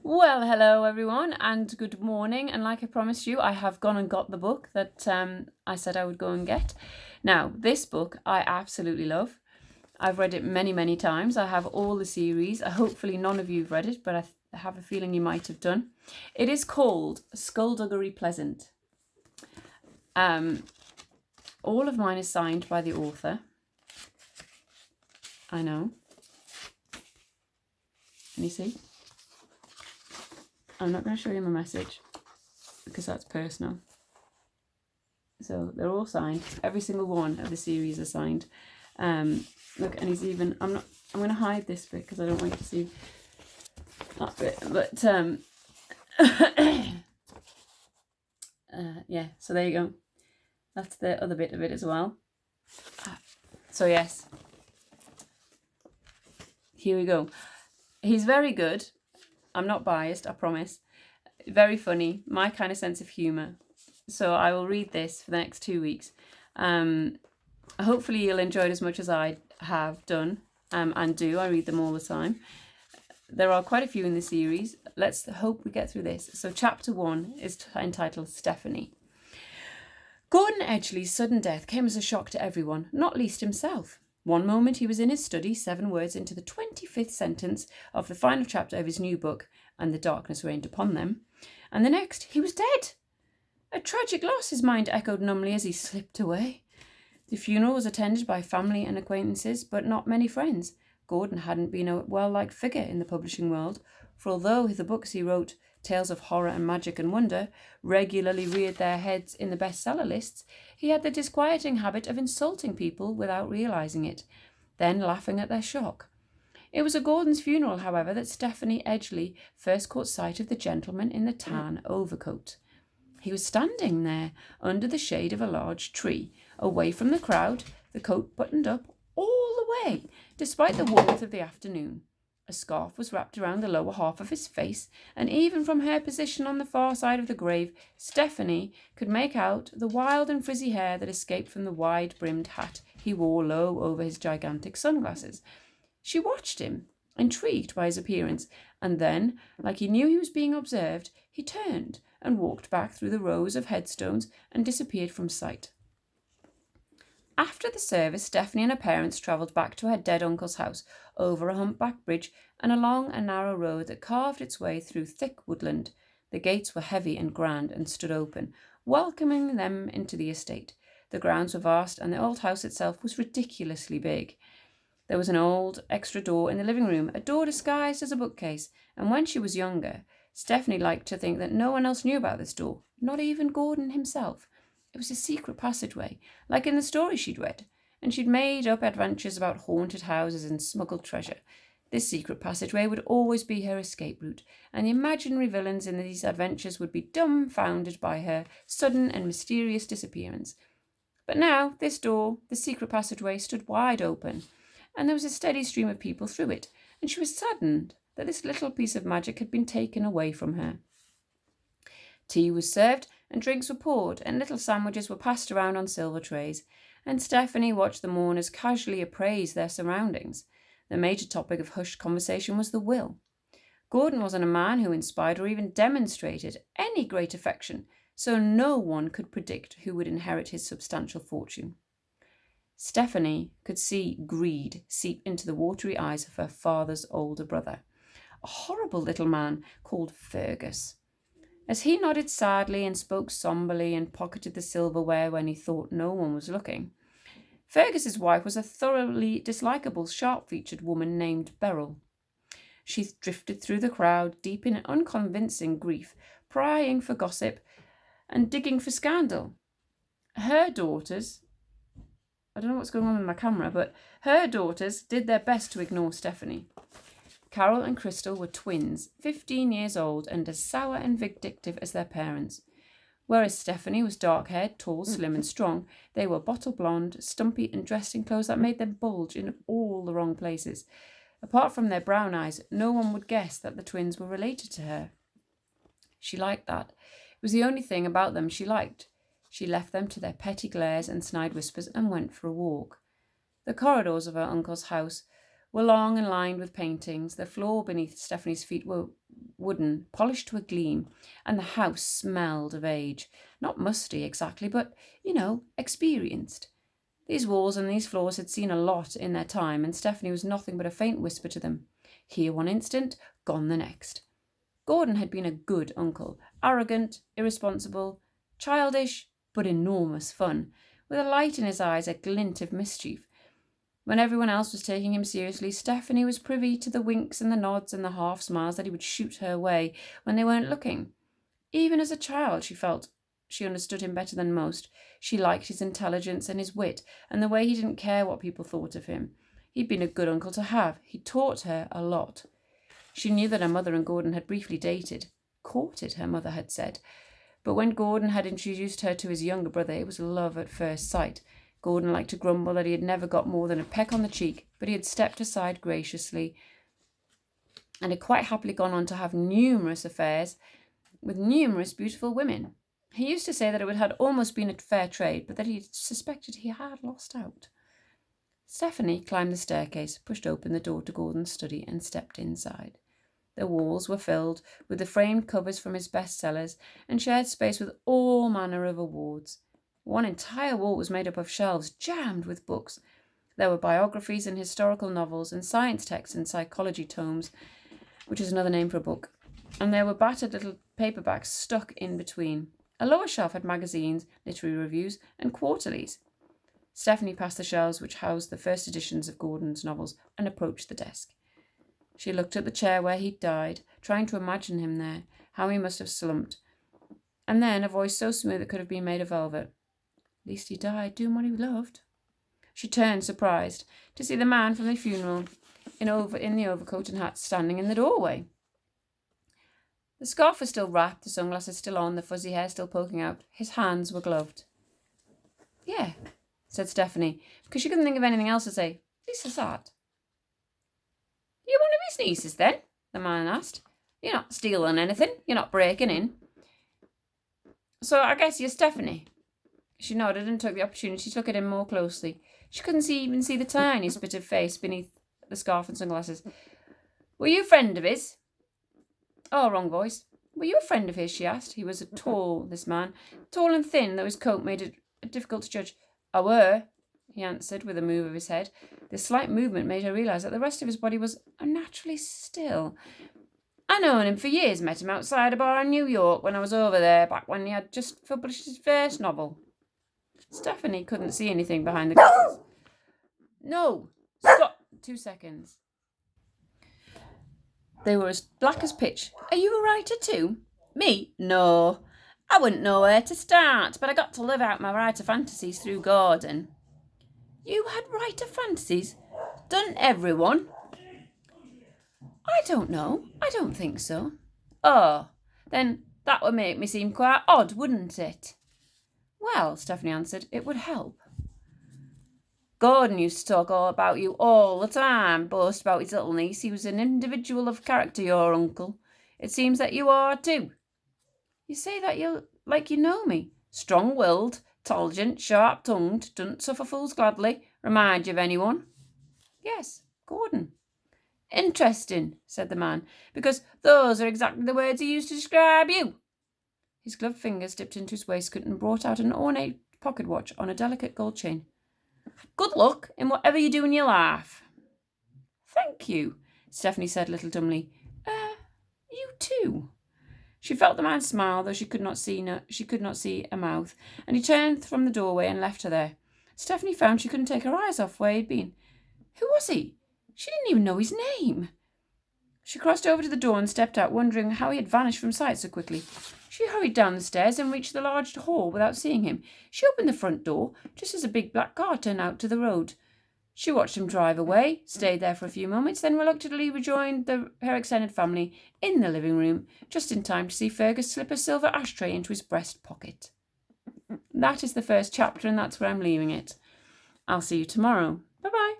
Well, hello everyone, and good morning. And like I promised you, I have gone and got the book that I said I would go and get. Now, this book I absolutely love. I've read it many, many times. I have all the series. Hopefully none of you have read it, but I have a feeling you might have done. It is called Skulduggery Pleasant. All of mine is signed by the author. I know. Can you see? I'm not going to show you my message because that's personal. So they're all signed. Every single one of the series are signed. Look, and he's even. I'm going to hide this bit because I don't want you to see that bit. But yeah. So there you go. That's the other bit of it as well. So yes. Here we go. He's very good. I'm not biased, I promise. Very funny, my kind of sense of humour. So I will read this for the next 2 weeks. Hopefully you'll enjoy it as much as I have done and do. I read them all the time. There are quite a few in the series. Let's hope we get through this. So chapter 1 is entitled Stephanie. Gordon Edgley's sudden death came as a shock to everyone, not least himself. One moment he was in his study, 7 words into the 25th sentence of the final chapter of his new book, and the darkness reigned upon them, and the next he was dead. A tragic loss, his mind echoed numbly as he slipped away. The funeral was attended by family and acquaintances, but not many friends. Gordon hadn't been a well-liked figure in the publishing world, for although the books he wrote, tales of horror and magic and wonder, regularly reared their heads in the bestseller lists, he had the disquieting habit of insulting people without realising it, then laughing at their shock. It was at Gordon's funeral, however, that Stephanie Edgley first caught sight of the gentleman in the tan overcoat. He was standing there under the shade of a large tree, away from the crowd, the coat buttoned up all the way, despite the warmth of the afternoon. A scarf was wrapped around the lower half of his face, and even from her position on the far side of the grave, Stephanie could make out the wild and frizzy hair that escaped from the wide-brimmed hat he wore low over his gigantic sunglasses. She watched him, intrigued by his appearance, and then, like he knew he was being observed, he turned and walked back through the rows of headstones and disappeared from sight. After the service, Stephanie and her parents travelled back to her dead uncle's house, over a humpback bridge and along a narrow road that carved its way through thick woodland. The gates were heavy and grand and stood open, welcoming them into the estate. The grounds were vast, and the old house itself was ridiculously big. There was an old extra door in the living room, a door disguised as a bookcase, and when she was younger, Stephanie liked to think that no one else knew about this door, not even Gordon himself. It was a secret passageway, like in the stories she'd read, and she'd made up adventures about haunted houses and smuggled treasure. This secret passageway would always be her escape route, and the imaginary villains in these adventures would be dumbfounded by her sudden and mysterious disappearance. But now, this door, the secret passageway, stood wide open, and there was a steady stream of people through it, and she was saddened that this little piece of magic had been taken away from her. Tea was served, and drinks were poured, and little sandwiches were passed around on silver trays, and Stephanie watched the mourners casually appraise their surroundings. The major topic of hushed conversation was the will. Gordon wasn't a man who inspired or even demonstrated any great affection, so no one could predict who would inherit his substantial fortune. Stephanie could see greed seep into the watery eyes of her father's older brother, a horrible little man called Fergus. As he nodded sadly and spoke sombrely and pocketed the silverware when he thought no one was looking, Fergus's wife was a thoroughly dislikable, sharp-featured woman named Beryl. She drifted through the crowd, deep in unconvincing grief, prying for gossip and digging for scandal. Her daughters, I don't know what's going on with my camera, but her daughters did their best to ignore Stephanie. Carol and Crystal were twins, 15 years old, and as sour and vindictive as their parents. Whereas Stephanie was dark-haired, tall, slim and strong, they were bottle blonde, stumpy and dressed in clothes that made them bulge in all the wrong places. Apart from their brown eyes, no one would guess that the twins were related to her. She liked that. It was the only thing about them she liked. She left them to their petty glares and snide whispers and went for a walk. The corridors of her uncle's house were long and lined with paintings. The floor beneath Stephanie's feet wooden, polished to a gleam, and the house smelled of age. Not musty exactly, but, experienced. These walls and these floors had seen a lot in their time, and Stephanie was nothing but a faint whisper to them. Here one instant, gone the next. Gordon had been a good uncle, arrogant, irresponsible, childish, but enormous fun, with a light in his eyes, a glint of mischief. When everyone else was taking him seriously, Stephanie was privy to the winks and the nods and the half-smiles that he would shoot her way when they weren't looking. Even as a child, she felt she understood him better than most. She liked his intelligence and his wit, and the way he didn't care what people thought of him. He'd been a good uncle to have. He taught her a lot. She knew that her mother and Gordon had briefly dated. Courted, her mother had said. But when Gordon had introduced her to his younger brother, it was love at first sight. Gordon liked to grumble that he had never got more than a peck on the cheek, but he had stepped aside graciously and had quite happily gone on to have numerous affairs with numerous beautiful women. He used to say that it had almost been a fair trade, but that he suspected he had lost out. Stephanie climbed the staircase, pushed open the door to Gordon's study, and stepped inside. The walls were filled with the framed covers from his bestsellers and shared space with all manner of awards. One entire wall was made up of shelves jammed with books. There were biographies and historical novels and science texts and psychology tomes, which is another name for a book. And there were battered little paperbacks stuck in between. A lower shelf had magazines, literary reviews, and quarterlies. Stephanie passed the shelves which housed the first editions of Gordon's novels and approached the desk. She looked at the chair where he'd died, trying to imagine him there, how he must have slumped. And then a voice so smooth it could have been made of velvet. At least he died doing what he loved. She turned, surprised, to see the man from the funeral in the overcoat and hat standing in the doorway. The scarf was still wrapped, the sunglasses still on, the fuzzy hair still poking out. His hands were gloved. Yeah, said Stephanie, because she couldn't think of anything else to say. At least sad. You one of his nieces, then? The man asked. You're not stealing anything. You're not breaking in. So I guess you're Stephanie. She nodded and took the opportunity to look at him more closely. She couldn't even see the tiniest bit of face beneath the scarf and sunglasses. Were you a friend of his? Oh, wrong voice. Were you a friend of his, she asked. He was this man, tall and thin, though his coat made it difficult to judge. I were, he answered with a move of his head. This slight movement made her realise that the rest of his body was unnaturally still. I known him for years, met him outside a bar in New York when I was over there, back when he had just published his first novel. Stephanie couldn't see anything behind the covers. No, stop. 2 seconds. They were as black as pitch. Are you a writer too? Me? No. I wouldn't know where to start, but I got to live out my writer fantasies through Gordon. You had writer fantasies? Doesn't everyone? I don't know. I don't think so. Oh, then that would make me seem quite odd, wouldn't it? Well, Stephanie answered, it would help. Gordon used to talk all about you all the time, boast about his little niece. He was an individual of character, your uncle. It seems that you are too. You say that like you know me. Strong-willed, intelligent, sharp-tongued, doesn't suffer fools gladly. Remind you of anyone? Yes, Gordon. Interesting, said the man, because those are exactly the words he used to describe you. His gloved fingers dipped into his waistcoat and brought out an ornate pocket watch on a delicate gold chain. Good luck in whatever you do in your life. Thank you, Stephanie said a little dumbly. You too. She felt the man smile, though she could not see a mouth, and he turned from the doorway and left her there. Stephanie found she couldn't take her eyes off where he'd been. Who was he? She didn't even know his name. She crossed over to the door and stepped out, wondering how he had vanished from sight so quickly. She hurried down the stairs and reached the large hall without seeing him. She opened the front door just as a big black car turned out to the road. She watched him drive away, stayed there for a few moments, then reluctantly rejoined her extended family in the living room, just in time to see Fergus slip a silver ashtray into his breast pocket. That is the first chapter, and that's where I'm leaving it. I'll see you tomorrow. Bye-bye.